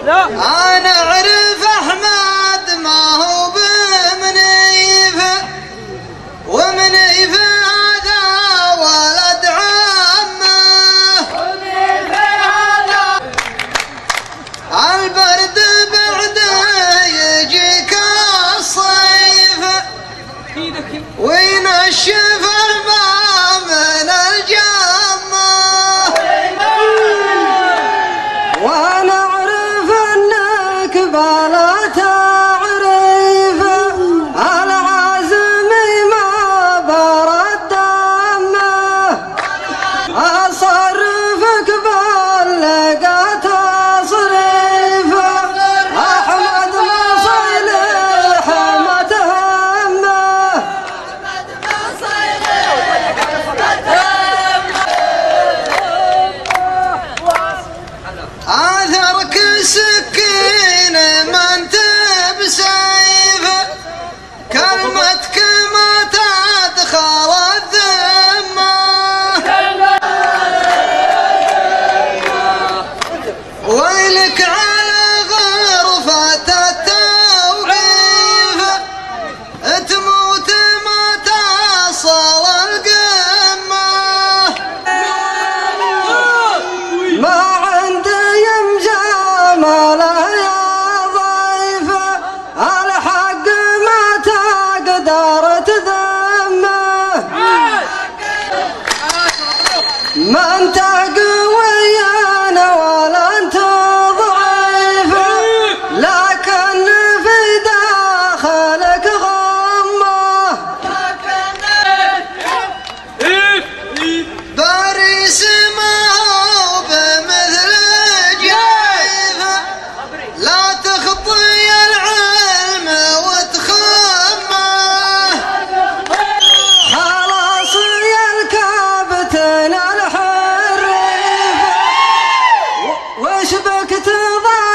أنا أعرف أحمد ما هو بمنيفة، ومنيفة هذا ولد عمه، البرد بعده يجيك الصيف وينشف الماء من الجمه. وانا اعرف انك بلا تعريف العازم ما برد دمه، اصرفك بلقى تصريف احمد ما صيلح ما تهمه. آثرك سكين ما انت بسيفه، كلمتك ما تدخل الذمه، ويلك على غرفة التوقيف، تموت ما تصل القمه. ما عندي مجامله يا ضيفه، الحق ما تقدر تذمه، ما انت قوي ولا انت ضعيف، لكن في داخلك غمه. باريس ما هو بمثل جيفه، لا تخطي العلم وتخمه، خلاص يا الكابتن الحريف وش بك تضع